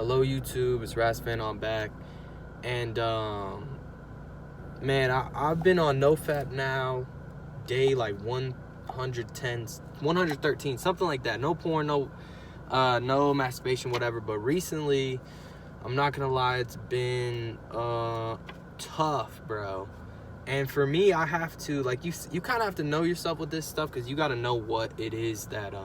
Hello YouTube, it's Rasfan on back. And man, I've been on NoFap now, day like 110, 113, something like that. No porn, no masturbation, whatever. But recently, I'm not gonna lie, it's been tough, bro. And for me, I have to, like, you kind of have to know yourself with this stuff, because you got to know what it is that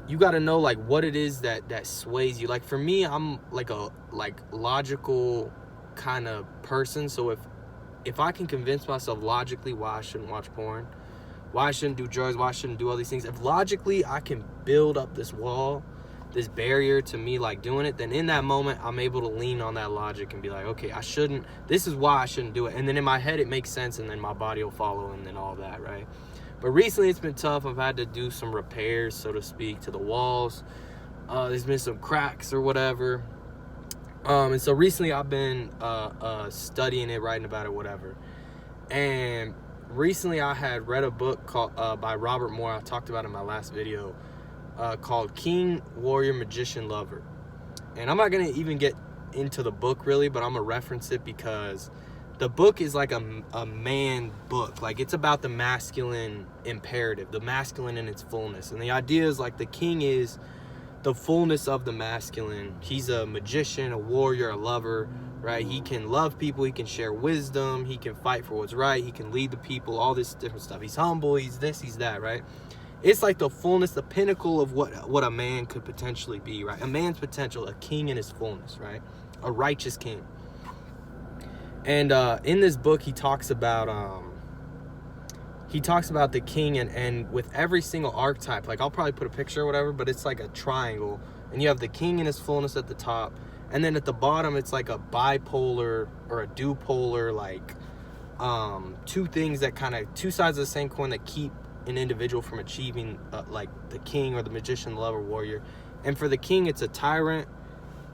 you got to know, like, what it is that sways you. Like, for me, I'm like a logical kind of person. So if I can convince myself logically why I shouldn't watch porn, why I shouldn't do drugs, why I shouldn't do all these things, if logically I can build up this wall, this barrier to me like doing it, then in that moment I'm able to lean on that logic and be like, okay, I shouldn't, this is why I shouldn't do it. And then in my head it makes sense, and then my body will follow, and then all that, right? But recently it's been tough. I've had to do some repairs, so to speak, to the walls. There's been some cracks or whatever. And so recently I've been studying it, writing about it, whatever. And recently I had read a book called by Robert Moore, I talked about in my last video, called King, Warrior, Magician, Lover. And I'm not going to even get into the book really, but I'm going to reference it because the book is like a man book. Like, it's about the masculine imperative, the masculine in its fullness. And the idea is, like, the king is the fullness of the masculine. He's a magician, a warrior, a lover, right? He can love people, he can share wisdom, he can fight for what's right, he can lead the people, all this different stuff. He's humble, he's this, he's that, right? It's like the fullness, the pinnacle of what a man could potentially be, right? A man's potential, a king in his fullness, right? A righteous king. And in this book, he talks about the king, and with every single archetype, like, I'll probably put a picture or whatever, but it's like a triangle, and you have the king in his fullness at the top, and then at the bottom it's like a bipolar or a dupolar, like two things that kind of, two sides of the same coin that keep an individual from achieving like the king or the magician, lover, warrior. And for the king, it's a tyrant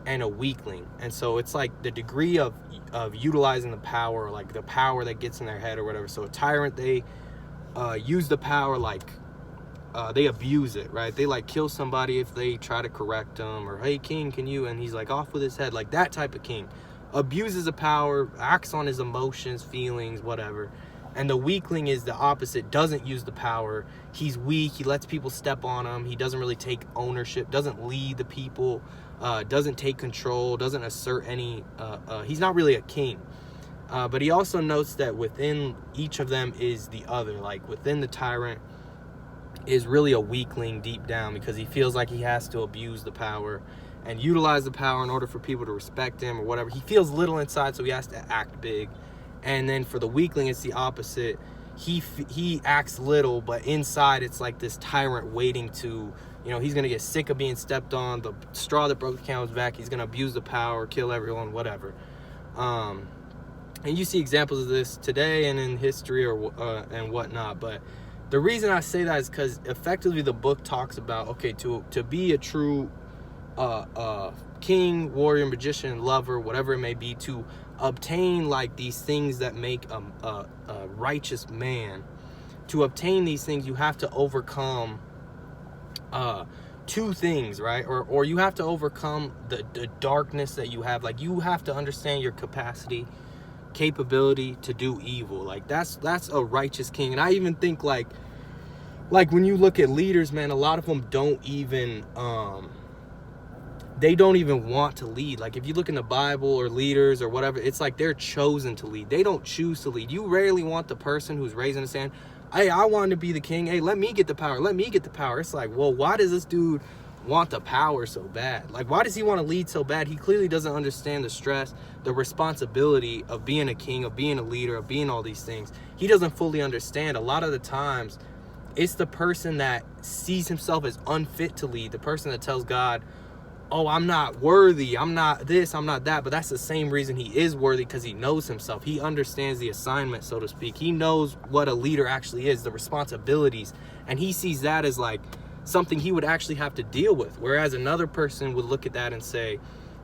and a weakling. And so it's like the degree of utilizing the power, like the power that gets in their head or whatever. So a tyrant, they use the power, like they abuse it, right? They like kill somebody if they try to correct them, or hey king, can you, and he's like off with his head, like that type of king. Abuses the power, acts on his emotions, feelings, whatever. And the weakling is the opposite, doesn't use the power. He's weak, he lets people step on him, he doesn't really take ownership, doesn't lead the people, doesn't take control, doesn't assert any, he's not really a king. But he also notes that within each of them is the other. Like, within the tyrant is really a weakling deep down, because he feels like he has to abuse the power and utilize the power in order for people to respect him or whatever. He feels little inside, so he has to act big. And then for the weakling, it's the opposite. He acts little, but inside it's like this tyrant waiting to, you know, he's going to get sick of being stepped on, the straw that broke the camel's back, he's going to abuse the power, kill everyone, whatever. And you see examples of this today and in history or and whatnot. But the reason I say that is because effectively the book talks about, okay, to be a true king, warrior, magician, lover, whatever it may be, to obtain like these things that make a righteous man, to obtain these things you have to overcome two things, right? Or you have to overcome the darkness that you have. Like, you have to understand your capability to do evil. Like, that's a righteous king. And I even think like when you look at leaders, man, a lot of them don't even they don't even want to lead. Like, if you look in the Bible or leaders or whatever, it's like they're chosen to lead. They don't choose to lead. You rarely want the person who's raising his hand, hey, I want to be the king, hey, let me get the power, let me get the power. It's like, well, why does this dude want the power so bad? Like, why does he want to lead so bad? He clearly doesn't understand the stress, the responsibility of being a king, of being a leader, of being all these things. He doesn't fully understand. A lot of the times it's the person that sees himself as unfit to lead, the person that tells God, oh, I'm not worthy, I'm not this, I'm not that. But that's the same reason he is worthy, because he knows himself. He understands the assignment, so to speak. He knows what a leader actually is, the responsibilities, and he sees that as like something he would actually have to deal with. Whereas another person would look at that and say,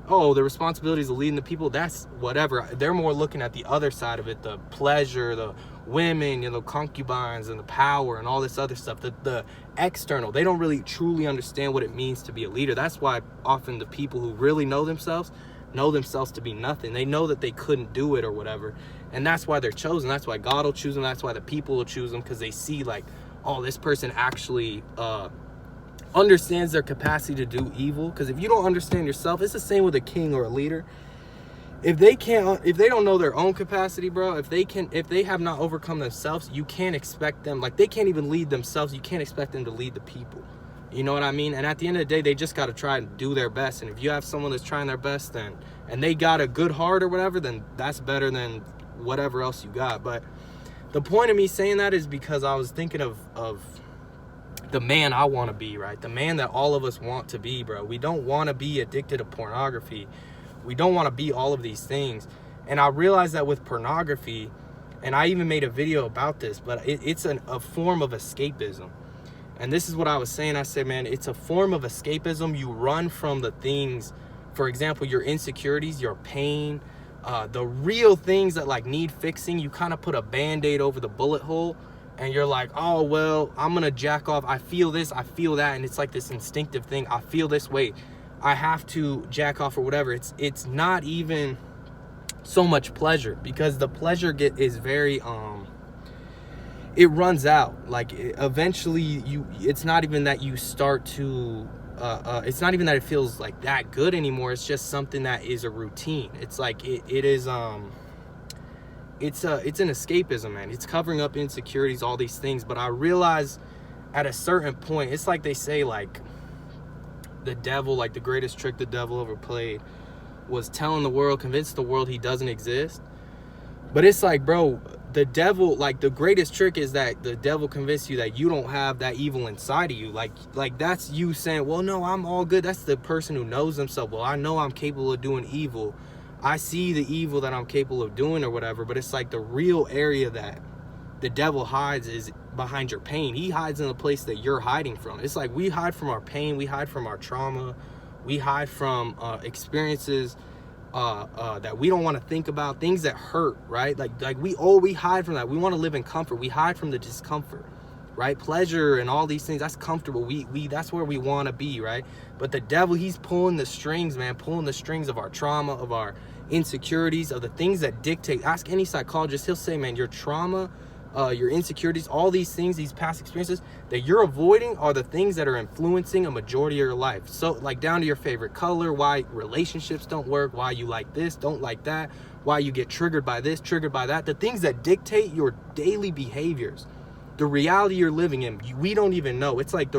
oh, the responsibilities of leading the people, that's whatever. They're more looking at the other side of it, the pleasure, the women, you know, concubines and the power and all this other stuff, the external. They don't really truly understand what it means to be a leader. That's why often the people who really know themselves to be nothing. They know that they couldn't do it or whatever, and that's why they're chosen. That's why God will choose them. That's why the people will choose them, because they see like, oh, this person actually understands their capacity to do evil. Because if you don't understand yourself, it's the same with a king or a leader. If they don't know their own capacity, bro, if they have not overcome themselves, you can't expect them, like, they can't even lead themselves. You can't expect them to lead the people. You know what I mean? And at the end of the day, they just got to try and do their best. And if you have someone that's trying their best, and they got a good heart or whatever, then that's better than whatever else you got. But the point of me saying that is because I was thinking of the man I want to be, right? The man that all of us want to be, bro. We don't want to be addicted to pornography. We don't want to be all of these things. And I realized that with pornography, and I even made a video about this, but it's a form of escapism. And this is what I was saying. I said, man, it's a form of escapism. You run from the things, for example, your insecurities, your pain, the real things that like need fixing. You kind of put a Band-Aid over the bullet hole, and you're like, oh, well, I'm going to jack off. I feel this, I feel that. And it's like this instinctive thing. I feel this way, I have to jack off or whatever. It's not even so much pleasure, because the pleasure is very it runs out. Like, eventually it's not even that you start to it's not even that it feels like that good anymore. It's just something that is a routine. It's like it is it's an escapism, man. It's covering up insecurities, all these things. But I realize at a certain point, it's like they say, like, the devil, like the greatest trick the devil ever played was telling the world, convince the world he doesn't exist. But it's like, bro, the devil, like, the greatest trick is that the devil convinced you that you don't have that evil inside of you. Like that's you saying, well, no, I'm all good. That's the person who knows themselves. Well, I know I'm capable of doing evil. I see the evil that I'm capable of doing or whatever. But it's like the real area that the devil hides is behind your pain. He hides in the place that you're hiding from. It's like we hide from our pain. We hide from our trauma. We hide from experiences that we don't want to think about, things that hurt, right? Like we hide from that. We want to live in comfort. We hide from the discomfort, right? Pleasure and all these things, that's comfortable. We that's where we want to be, right? But the devil, he's pulling the strings, man, pulling the strings of our trauma, of our insecurities, of the things that dictate. Ask any psychologist, he'll say, man, your trauma, your insecurities, all these things, these past experiences that you're avoiding are the things that are influencing a majority of your life. So, like, down to your favorite color, why relationships don't work, why you like this, don't like that, why you get triggered by this, triggered by that, the things that dictate your daily behaviors, the reality you're living in, we don't even know. It's like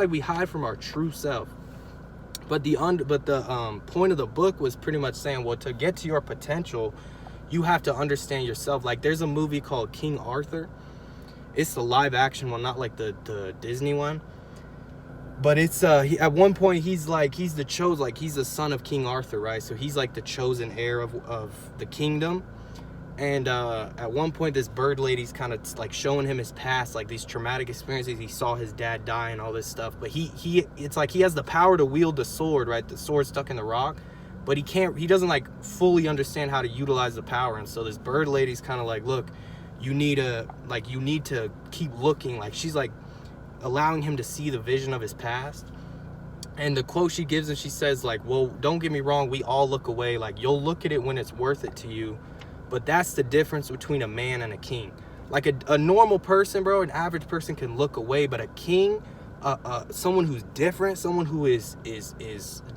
we hide from our true self. But the point of the book was pretty much saying, well, to get to your potential, you have to understand yourself. Like, there's a movie called King Arthur. It's the live action one, not like the Disney one. But it's at one point he's the chosen, like, he's the son of King Arthur, right? So he's like the chosen heir of the kingdom. And at one point, this bird lady's kind of like showing him his past, like these traumatic experiences. He saw his dad die and all this stuff. But it's like he has the power to wield the sword, right? The sword stuck in the rock. But he doesn't like fully understand how to utilize the power. And so this bird lady's kind of like, look, you need to keep looking. Like, she's like allowing him to see the vision of his past. And the quote she gives him, she says, like, well, don't get me wrong, we all look away. Like, you'll look at it when it's worth it to you. But that's the difference between a man and a king. Like, a normal person, bro, an average person can look away, but a king, someone who's different, someone who is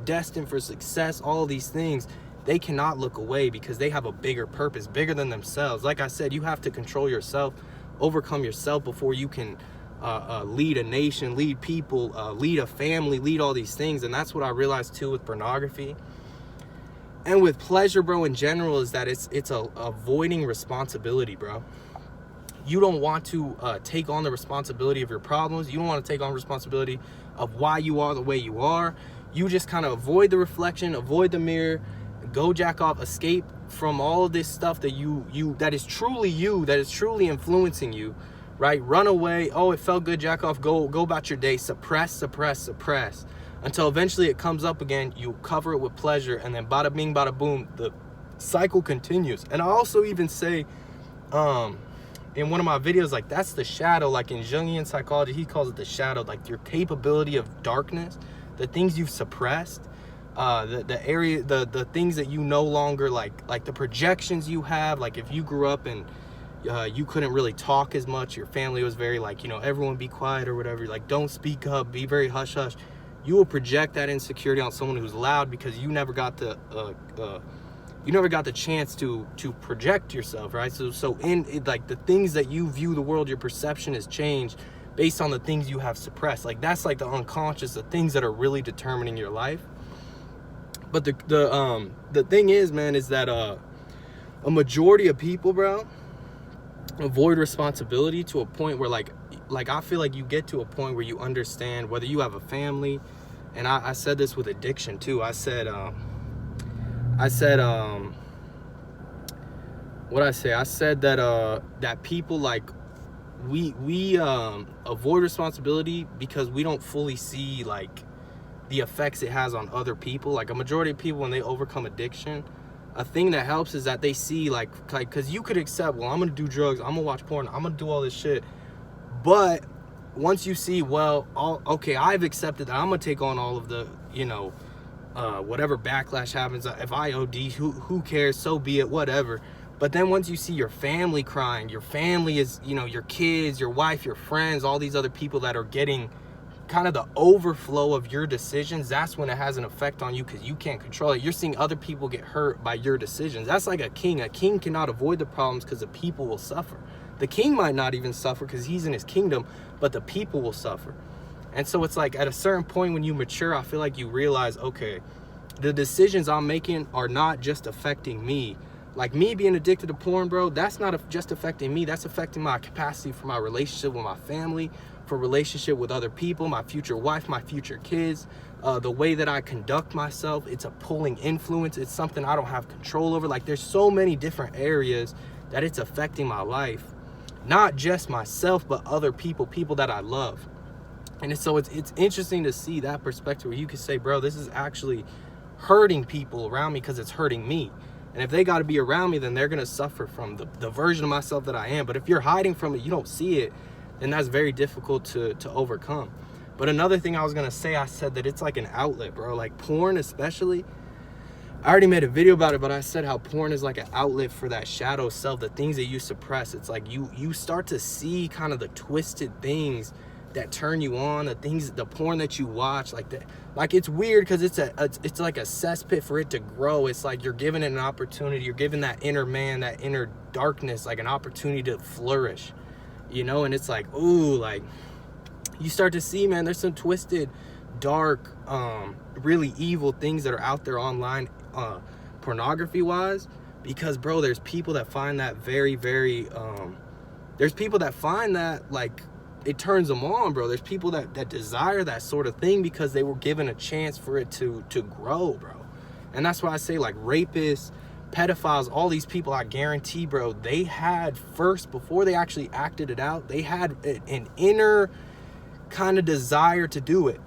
destined for success, all of these things, they cannot look away because they have a bigger purpose, bigger than themselves. Like I said, you have to control yourself, overcome yourself before you can lead a nation, lead people, lead a family, lead all these things. And that's what I realized too with pornography. And with pleasure, bro, in general, is that it's avoiding responsibility, bro. You don't want to take on the responsibility of your problems. You don't want to take on responsibility of why you are the way you are. You just kind of avoid the reflection, avoid the mirror, go jack off, escape from all of this stuff that that is truly influencing you, right? Run away. Oh, it felt good, jack off, go about your day. Suppress until eventually it comes up again. You cover it with pleasure, and then bada bing, bada boom, the cycle continues. And I also even say, in one of my videos, like, that's the shadow. Like in Jungian psychology, he calls it the shadow, like your capability of darkness, the things you've suppressed, the things that you no longer like the projections you have. Like if you grew up and you couldn't really talk as much, your family was very like, you know, everyone be quiet or whatever, like don't speak up, be very hush hush. You will project that insecurity on someone who's loud because you never got the chance to project yourself, right? So in it, like the things that you view the world, your perception has changed based on the things you have suppressed. Like that's like the unconscious, the things that are really determining your life. But the thing is, man, is that a majority of people, bro, avoid responsibility to a point where like I feel like you get to a point where you understand whether you have a family. And I said this with addiction too. I said that people like we avoid responsibility because we don't fully see like the effects it has on other people. Like a majority of people, when they overcome addiction, a thing that helps is that they see like because you could accept, well, I'm gonna do drugs, I'm gonna watch porn, I'm gonna do all this shit, but once you see, well, okay, I've accepted that I'm gonna take on all of the, you know, whatever backlash happens, if I OD, who cares, so be it, whatever. But then once you see your family crying, your family is, you know, your kids, your wife, your friends, all these other people that are getting kind of the overflow of your decisions, that's when it has an effect on you because you can't control it. You're seeing other people get hurt by your decisions. That's like a king. A king cannot avoid the problems because the people will suffer. The king might not even suffer because he's in his kingdom, but the people will suffer. And so it's like at a certain point when you mature, I feel like you realize, okay, the decisions I'm making are not just affecting me. Like me being addicted to porn, bro, that's not just affecting me. That's affecting my capacity for my relationship with my family, for relationship with other people, my future wife, my future kids, the way that I conduct myself. It's a pulling influence. It's something I don't have control over. Like there's so many different areas that it's affecting my life. Not just myself, but other people that I love. And so it's interesting to see that perspective where you can say, bro, this is actually hurting people around me because it's hurting me. And if they got to be around me, then they're going to suffer from the version of myself that I am. But if you're hiding from it, you don't see it, then that's very difficult to overcome. But another thing I was going to say, I said that it's like an outlet, bro. Like porn especially. I already made a video about it, but I said how porn is like an outlet for that shadow self, the things that you suppress. It's like you start to see kind of the twisted things that turn you on, the porn that you watch, like that. Like it's weird because it's like a cesspit for it to grow. It's like you're giving it an opportunity. You're giving that inner man, that inner darkness, like an opportunity to flourish, you know. And it's like, ooh, like you start to see, man, there's some twisted, dark, really evil things that are out there online, pornography wise, because bro, there's people that find that very, very there's people that find that like it turns them on, bro. There's people that desire that sort of thing because they were given a chance for it to grow, bro. And that's why I say like rapists, pedophiles, all these people, I guarantee, bro, they had first, before they actually acted it out, they had an inner kind of desire to do it.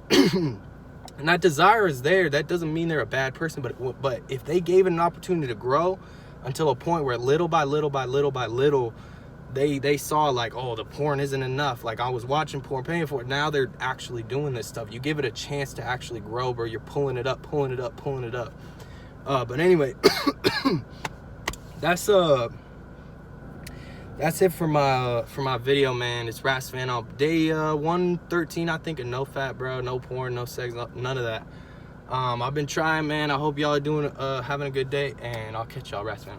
And that desire is there. That doesn't mean they're a bad person, but if they gave it an opportunity to grow until a point where little by little by little by little, they saw like, oh, the porn isn't enough. Like I was watching porn, paying for it. Now they're actually doing this stuff. You give it a chance to actually grow, bro. You're pulling it up, pulling it up, pulling it up. But anyway, that's it for my video, man. It's Ras Fan on day 113, I think, of NoFap, bro. No porn, no sex, none of that. I've been trying, man. I hope y'all are doing having a good day, and I'll catch y'all, Ras Fan.